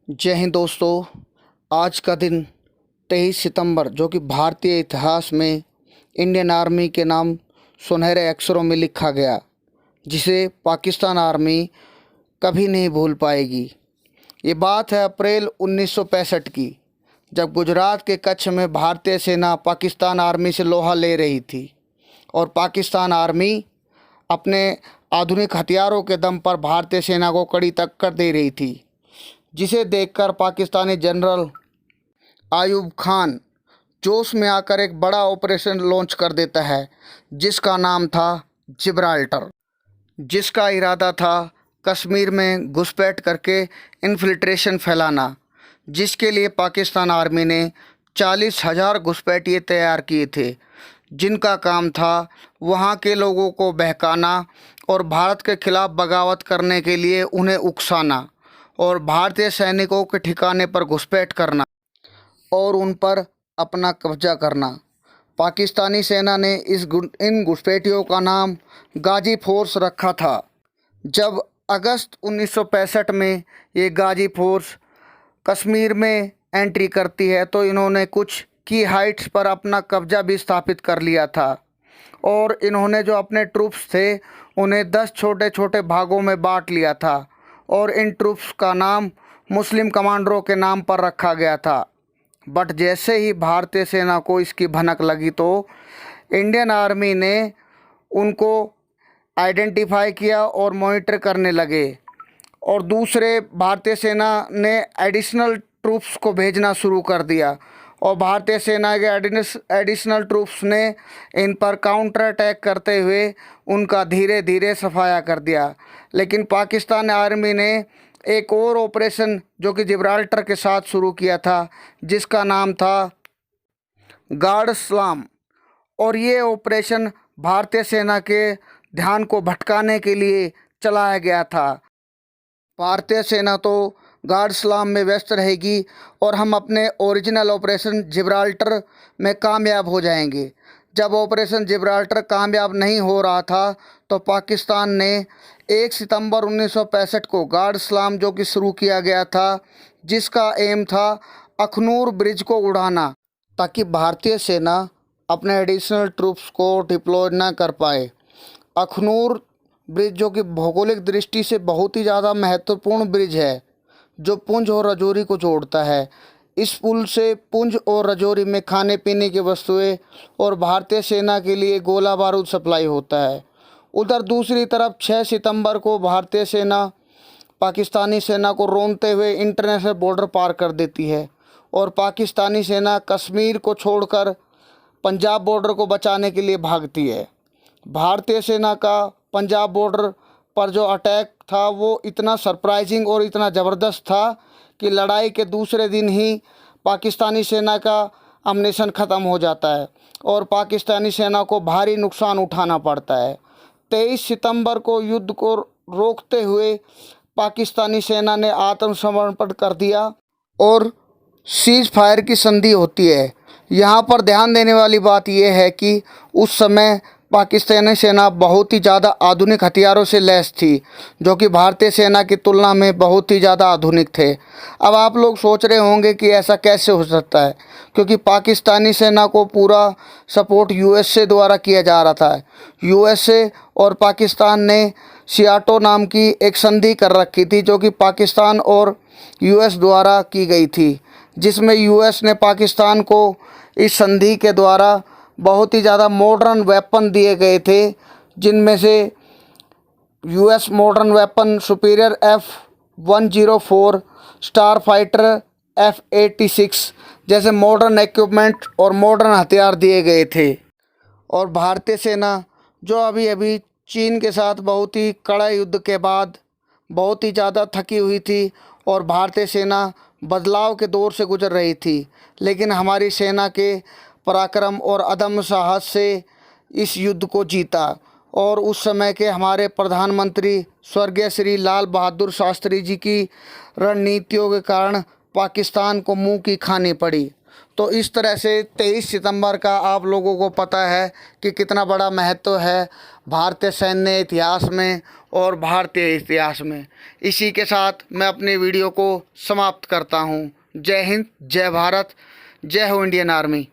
जय हिंद दोस्तों। आज का दिन 23 सितंबर जो कि भारतीय इतिहास में इंडियन आर्मी के नाम सुनहरे अक्षरों में लिखा गया, जिसे पाकिस्तान आर्मी कभी नहीं भूल पाएगी। ये बात है अप्रैल 1965 की, जब गुजरात के कच्छ में भारतीय सेना पाकिस्तान आर्मी से लोहा ले रही थी और पाकिस्तान आर्मी अपने आधुनिक हथियारों के दम पर भारतीय सेना को कड़ी टक्कर दे रही थी, जिसे देखकर पाकिस्तानी जनरल आयूब खान जोश में आकर एक बड़ा ऑपरेशन लॉन्च कर देता है, जिसका नाम था जिब्राल्टर, जिसका इरादा था कश्मीर में घुसपैठ करके इन्फिल्ट्रेशन फैलाना, जिसके लिए पाकिस्तान आर्मी ने 40,000 घुसपैठिए तैयार किए थे, जिनका काम था वहाँ के लोगों को बहकाना और भारत के खिलाफ बगावत करने के लिए उन्हें उकसाना और भारतीय सैनिकों के ठिकाने पर घुसपैठ करना और उन पर अपना कब्जा करना। पाकिस्तानी सेना ने इन घुसपैठियों का नाम गाजी फोर्स रखा था। जब अगस्त 1965 में ये गाजी फोर्स कश्मीर में एंट्री करती है, तो इन्होंने कुछ की हाइट्स पर अपना कब्जा भी स्थापित कर लिया था और इन्होंने जो अपने ट्रूप्स थे उन्हें 10 छोटे छोटे भागों में बांट लिया था और इन ट्रूप्स का नाम मुस्लिम कमांडरों के नाम पर रखा गया था। बट जैसे ही भारतीय सेना को इसकी भनक लगी, तो इंडियन आर्मी ने उनको आइडेंटिफाई किया और मॉनिटर करने लगे और दूसरे भारतीय सेना ने एडिशनल ट्रूप्स को भेजना शुरू कर दिया और भारतीय सेना के एडिशनल ट्रूप्स ने इन पर काउंटर अटैक करते हुए उनका धीरे धीरे सफाया कर दिया। लेकिन पाकिस्तान आर्मी ने एक और ऑपरेशन जो कि जिब्राल्टर के साथ शुरू किया था, जिसका नाम था गार्ड स्लाम, और ये ऑपरेशन भारतीय सेना के ध्यान को भटकाने के लिए चलाया गया था। भारतीय सेना तो गार्ड स्लाम में व्यस्त रहेगी और हम अपने ओरिजिनल ऑपरेशन जिब्राल्टर में कामयाब हो जाएंगे। जब ऑपरेशन जिब्राल्टर कामयाब नहीं हो रहा था, तो पाकिस्तान ने 1 सितंबर 1965 को गार्ड स्लाम जो कि शुरू किया गया था, जिसका एम था अखनूर ब्रिज को उड़ाना, ताकि भारतीय सेना अपने एडिशनल ट्रूप्स को डिप्लॉय ना कर पाए। अखनूर ब्रिज जो कि भौगोलिक दृष्टि से बहुत ही ज़्यादा महत्वपूर्ण ब्रिज है, जो पुंछ और राजौरी को जोड़ता है। इस पुल से पुंछ और राजौरी में खाने पीने की वस्तुएं और भारतीय सेना के लिए गोला बारूद सप्लाई होता है। उधर दूसरी तरफ 6 सितंबर को भारतीय सेना पाकिस्तानी सेना को रोनते हुए इंटरनेशनल बॉर्डर पार कर देती है और पाकिस्तानी सेना कश्मीर को छोड़कर पंजाब बॉर्डर को बचाने के लिए भागती है। भारतीय सेना का पंजाब बॉर्डर पर जो अटैक था वो इतना सरप्राइजिंग और इतना ज़बरदस्त था कि लड़ाई के दूसरे दिन ही पाकिस्तानी सेना का अम्नेशन ख़त्म हो जाता है और पाकिस्तानी सेना को भारी नुकसान उठाना पड़ता है। 23 सितंबर को युद्ध को रोकते हुए पाकिस्तानी सेना ने आत्मसमर्पण कर दिया और सीज़ फायर की संधि होती है। यहाँ पर ध्यान देने वाली बात यह है कि उस समय पाकिस्तानी सेना बहुत ही ज़्यादा आधुनिक हथियारों से लैस थी, जो कि भारतीय सेना की तुलना में बहुत ही ज़्यादा आधुनिक थे। अब आप लोग सोच रहे होंगे कि ऐसा कैसे हो सकता है, क्योंकि पाकिस्तानी सेना को पूरा सपोर्ट यूएसए द्वारा किया जा रहा था। यूएसए और पाकिस्तान ने सियाटो नाम की एक संधि कर रखी थी, जो कि पाकिस्तान और यूएस द्वारा की गई थी, जिसमें यूएस ने पाकिस्तान को इस संधि के द्वारा बहुत ही ज़्यादा मॉडर्न वेपन दिए गए थे, जिनमें से US modern weapon superior F-104, star fighter F-86 जैसे मॉडर्न इक्विपमेंट और मॉडर्न हथियार दिए गए थे। और भारतीय सेना जो अभी अभी चीन के साथ बहुत ही कड़े युद्ध के बाद बहुत ही ज़्यादा थकी हुई थी और भारतीय सेना बदलाव के दौर से गुजर रही थी, लेकिन हमारी सेना के पराक्रम और अदम्य साहस से इस युद्ध को जीता और उस समय के हमारे प्रधानमंत्री स्वर्गीय श्री लाल बहादुर शास्त्री जी की रणनीतियों के कारण पाकिस्तान को मुंह की खानी पड़ी। तो इस तरह से 23 सितंबर का आप लोगों को पता है कि कितना बड़ा महत्व है भारतीय सैन्य इतिहास में और भारतीय इतिहास में। इसी के साथ मैं अपनी वीडियो को समाप्त करता हूँ। जय हिंद, जय भारत, जय हो इंडियन आर्मी।